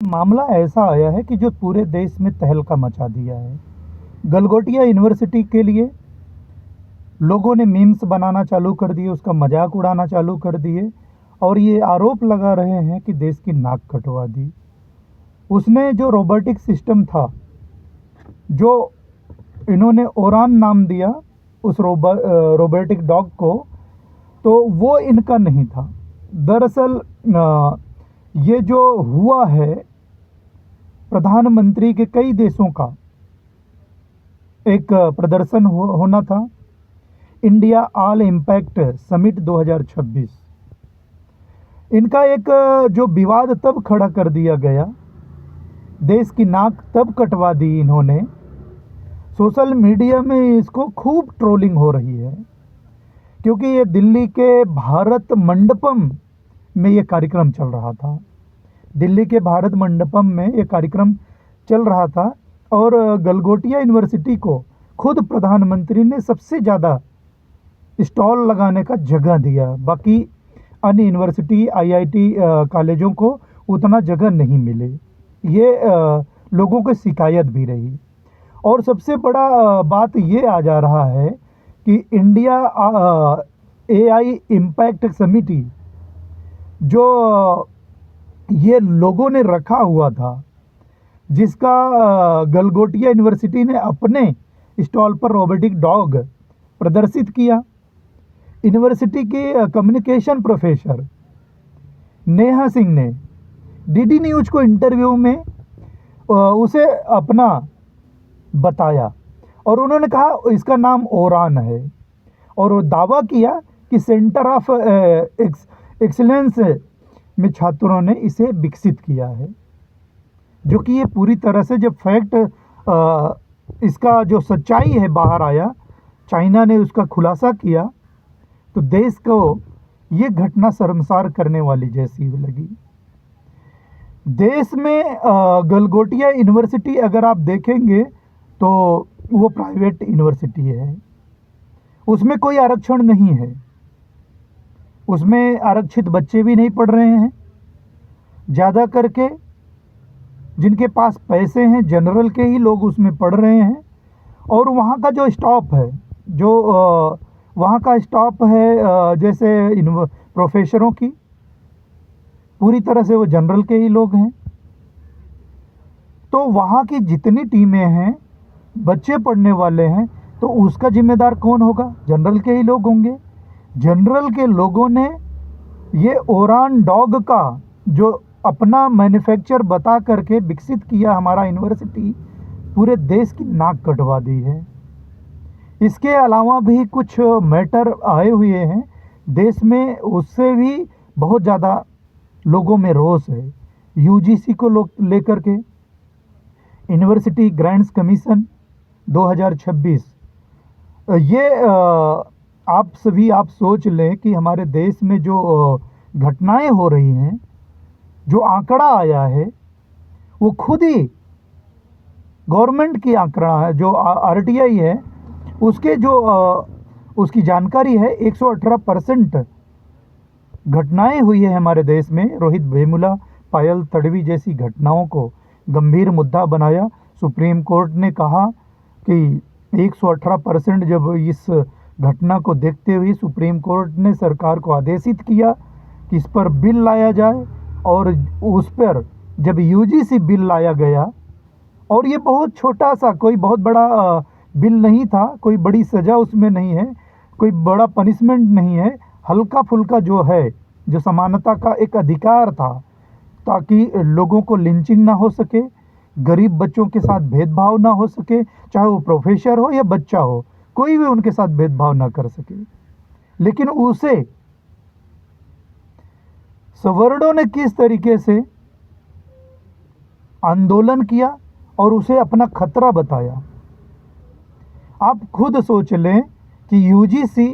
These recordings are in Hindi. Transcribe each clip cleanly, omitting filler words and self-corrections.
मामला ऐसा आया है कि जो पूरे देश में तहलका मचा दिया है। गलगोटिया यूनिवर्सिटी के लिए लोगों ने मीम्स बनाना चालू कर दिए, उसका मजाक उड़ाना चालू कर दिए और ये आरोप लगा रहे हैं कि देश की नाक कटवा दी। उसने जो रोबोटिक सिस्टम था, जो इन्होंने ओरान नाम दिया उस रोबोटिक डॉग को, तो वो इनका नहीं था। दरअसल ये जो हुआ है, प्रधानमंत्री के कई देशों का एक प्रदर्शन होना था, इंडिया ऑल इम्पैक्ट समिट 2026। इनका एक जो विवाद तब खड़ा कर दिया गया, देश की नाक तब कटवा दी इन्होंने। सोशल मीडिया में इसको खूब ट्रोलिंग हो रही है क्योंकि ये दिल्ली के भारत मंडपम में ये कार्यक्रम चल रहा था। दिल्ली के भारत मंडपम में ये कार्यक्रम चल रहा था और गलगोटिया यूनिवर्सिटी को खुद प्रधानमंत्री ने सबसे ज़्यादा स्टॉल लगाने का जगह दिया। बाकी अन्य यूनिवर्सिटी आईआईटी कॉलेजों को उतना जगह नहीं मिले। ये लोगों की शिकायत भी रही। और सबसे बड़ा बात ये आ जा रहा है कि इंडिया एआई इम्पैक्ट समिति जो ये लोगों ने रखा हुआ था, जिसका गलगोटिया यूनिवर्सिटी ने अपने स्टॉल पर रोबोटिक डॉग प्रदर्शित किया। यूनिवर्सिटी के कम्युनिकेशन प्रोफेसर नेहा सिंह ने डीडी न्यूज़ को इंटरव्यू में उसे अपना बताया और उन्होंने कहा इसका नाम ओरान है और वो दावा किया कि सेंटर ऑफ एक्सीलेंस में छात्रों ने इसे विकसित किया है, जो कि ये पूरी तरह से जब फैक्ट इसका जो सच्चाई है बाहर आया, चाइना ने उसका खुलासा किया, तो देश को ये घटना शर्मसार करने वाली जैसी लगी। देश में गलगोटिया यूनिवर्सिटी अगर आप देखेंगे तो वो प्राइवेट यूनिवर्सिटी है, उसमें कोई आरक्षण नहीं है, उसमें आरक्षित बच्चे भी नहीं पढ़ रहे हैं। ज़्यादा करके जिनके पास पैसे हैं, जनरल के ही लोग उसमें पढ़ रहे हैं। और वहाँ का जो स्टाफ है, जो वहाँ का स्टाफ है जैसे प्रोफेसरों की, पूरी तरह से वो जनरल के ही लोग हैं। तो वहाँ की जितनी टीमें हैं, बच्चे पढ़ने वाले हैं, तो उसका जिम्मेदार कौन होगा? जनरल के ही लोग होंगे। जनरल के लोगों ने ये ओरान डॉग का जो अपना मैन्युफैक्चर बता करके विकसित किया हमारा यूनिवर्सिटी, पूरे देश की नाक कटवा दी है। इसके अलावा भी कुछ मैटर आए हुए हैं देश में, उससे भी बहुत ज़्यादा लोगों में रोष है। यूजीसी को लेकर के यूनिवर्सिटी ग्रांट्स कमीशन 2026, ये आप सोच लें कि हमारे देश में जो घटनाएं हो रही हैं, जो आंकड़ा आया है, वो खुद ही गवर्नमेंट की आंकड़ा है, जो आरटीआई है, उसके जो उसकी जानकारी है, 118% घटनाएं हुई है हमारे देश में। रोहित वेमुला, पायल तडवी जैसी घटनाओं को गंभीर मुद्दा बनाया। सुप्रीम कोर्ट ने कहा कि 118% जब इस घटना को देखते हुए सुप्रीम कोर्ट ने सरकार को आदेशित किया कि इस पर बिल लाया जाए, और उस पर जब यूजीसी बिल लाया गया, और ये बहुत छोटा सा, कोई बहुत बड़ा बिल नहीं था, कोई बड़ी सज़ा उसमें नहीं है, कोई बड़ा पनिशमेंट नहीं है, हल्का फुल्का जो है, जो समानता का एक अधिकार था, ताकि लोगों को लिंचिंग ना हो सके, गरीब बच्चों के साथ भेदभाव ना हो सके, चाहे वो प्रोफेसर हो या बच्चा हो, कोई भी उनके साथ भेदभाव ना कर सके। लेकिन उसे सवर्णों ने किस तरीके से आंदोलन किया और उसे अपना खतरा बताया। आप खुद सोच लें कि यूजीसी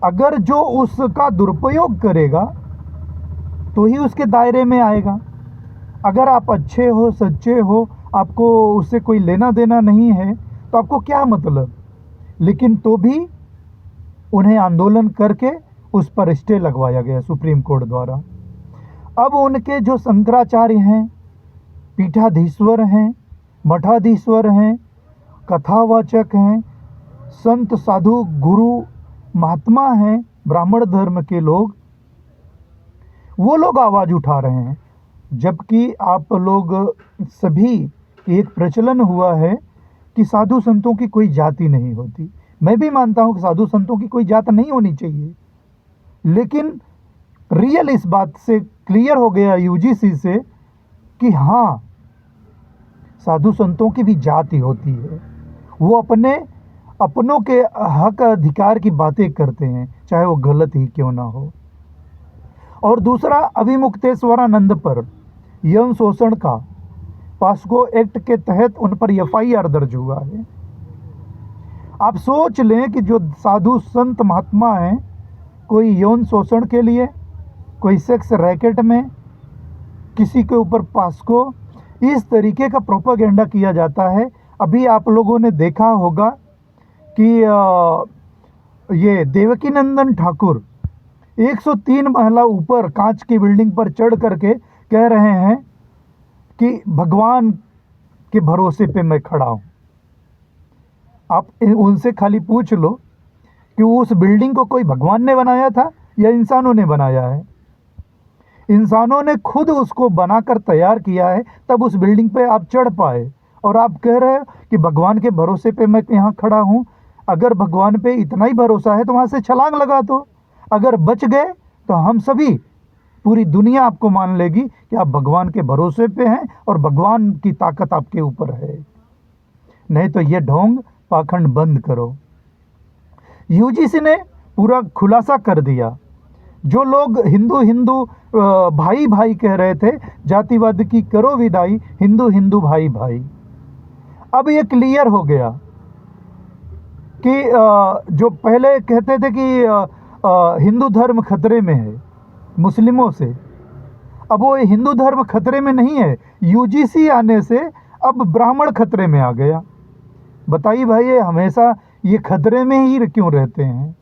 अगर जो उसका दुरुपयोग करेगा तो ही उसके दायरे में आएगा। अगर आप अच्छे हो, सच्चे हो, आपको उससे कोई लेना देना नहीं है, तो आपको क्या मतलब। लेकिन तो भी उन्हें आंदोलन करके उस पर स्टे लगवाया गया सुप्रीम कोर्ट द्वारा। अब उनके जो शंकराचार्य हैं, पीठाधीश्वर हैं, मठाधीश्वर हैं, कथावाचक हैं, संत साधु गुरु महात्मा हैं, ब्राह्मण धर्म के लोग, वो लोग आवाज़ उठा रहे हैं। जबकि आप लोग सभी एक प्रचलन हुआ है कि साधु संतों की कोई जाति नहीं होती। मैं भी मानता हूँ कि साधु संतों की कोई जात नहीं होनी चाहिए, लेकिन रियल इस बात से क्लियर हो गया यूजीसी से कि हाँ, साधु संतों की भी जाति होती है। वो अपनों के हक अधिकार की बातें करते हैं, चाहे वो गलत ही क्यों ना हो। और दूसरा, अभिमुक्तेश्वरानंद पर यौन शोषण का पास्को एक्ट के तहत उन पर एफआईआर दर्ज हुआ है। आप सोच लें कि जो साधु संत महात्मा हैं, कोई यौन शोषण के लिए, कोई सेक्स रैकेट में किसी के ऊपर पास्को, इस तरीके का प्रोपेगेंडा किया जाता है। अभी आप लोगों ने देखा होगा कि ये देवकीनंदन ठाकुर 103 महला ऊपर कांच की बिल्डिंग पर चढ़ करके कह रहे हैं कि भगवान के भरोसे पे मैं खड़ा हूँ। आप उनसे खाली पूछ लो कि उस बिल्डिंग को कोई भगवान ने बनाया था या इंसानों ने बनाया है। इंसानों ने खुद उसको बनाकर तैयार किया है, तब उस बिल्डिंग पे आप चढ़ पाए, और आप कह रहे हो कि भगवान के भरोसे पे मैं यहाँ खड़ा हूँ। अगर भगवान पे इतना ही भरोसा है तो वहाँ से छलांग लगा दो। अगर बच गए तो हम सभी, पूरी दुनिया आपको मान लेगी कि आप भगवान के भरोसे पे हैं और भगवान की ताकत आपके ऊपर है। नहीं तो ये ढोंग पाखंड बंद करो। यूजीसी ने पूरा खुलासा कर दिया। जो लोग हिंदू हिंदू भाई भाई कह रहे थे, जातिवाद की करो विदाई, हिंदू हिंदू भाई भाई। अब ये क्लियर हो गया कि जो पहले कहते थे कि हिंदू धर्म खतरे में है मुस्लिमों से, अब वो हिंदू धर्म खतरे में नहीं है। यूजीसी आने से अब ब्राह्मण खतरे में आ गया। बताइए भाई, ये हमेशा ये खतरे में ही क्यों रहते हैं?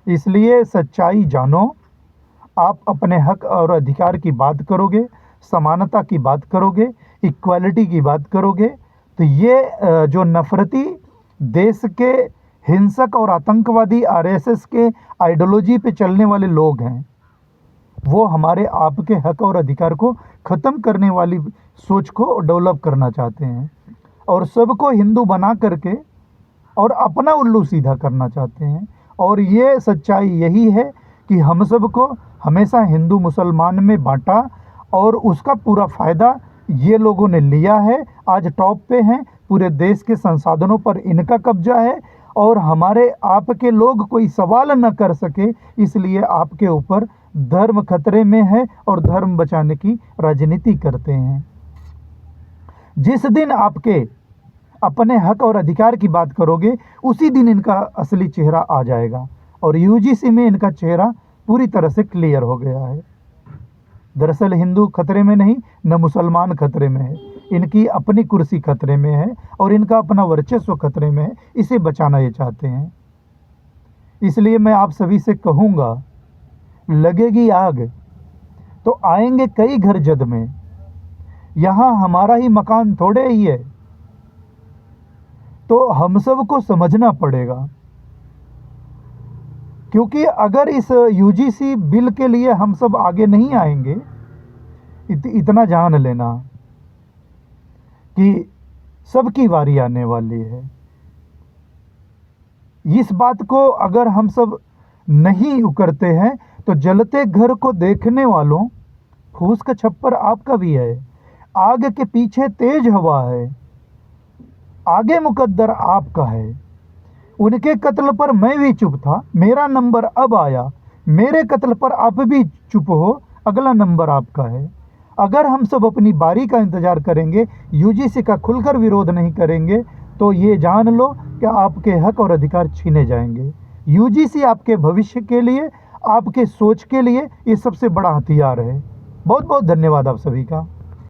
इसलिए सच्चाई जानो। आप अपने हक और अधिकार की बात करोगे, समानता की बात करोगे, इक्वालिटी की बात करोगे, तो ये जो नफरती देश के हिंसक और आतंकवादी आरएसएस के आइडियोलॉजी पे चलने वाले लोग हैं, वो हमारे आपके हक और अधिकार को ख़त्म करने वाली सोच को डेवलप करना चाहते हैं और सबको हिंदू बना करके और अपना उल्लू सीधा करना चाहते हैं। और ये सच्चाई यही है कि हम सबको हमेशा हिंदू मुसलमान में बांटा और उसका पूरा फ़ायदा ये लोगों ने लिया है। आज टॉप पे हैं, पूरे देश के संसाधनों पर इनका कब्जा है और हमारे आपके लोग कोई सवाल न कर सके, इसलिए आपके ऊपर धर्म खतरे में है और धर्म बचाने की राजनीति करते हैं। जिस दिन आपके अपने हक और अधिकार की बात करोगे, उसी दिन इनका असली चेहरा आ जाएगा और यूजीसी में इनका चेहरा पूरी तरह से क्लियर हो गया है। दरअसल हिंदू खतरे में नहीं, न मुसलमान खतरे में है, इनकी अपनी कुर्सी खतरे में है और इनका अपना वर्चस्व खतरे में है। इसे बचाना ये चाहते हैं। इसलिए मैं आप सभी से कहूँगा, लगेगी आग तो आएंगे कई घर जद में, यहाँ हमारा ही मकान थोड़े ही है। तो हम सबको समझना पड़ेगा, क्योंकि अगर इस यूजीसी बिल के लिए हम सब आगे नहीं आएंगे, इतना जान लेना कि सबकी बारी आने वाली है। इस बात को अगर हम सब नहीं उकरते हैं तो जलते घर को देखने वालों, फूस का छप्पर आपका भी है, आग के पीछे तेज हवा है, आगे मुकद्दर आपका है। उनके कत्ल पर मैं भी चुप था, मेरा नंबर अब आया, मेरे कत्ल पर आप भी चुप हो, अगला नंबर आपका है। अगर हम सब अपनी बारी का इंतज़ार करेंगे, यूजीसी का खुलकर विरोध नहीं करेंगे, तो ये जान लो कि आपके हक और अधिकार छीने जाएंगे। यूजीसी आपके भविष्य के लिए, आपके सोच के लिए ये सबसे बड़ा हथियार है। बहुत बहुत धन्यवाद आप सभी का।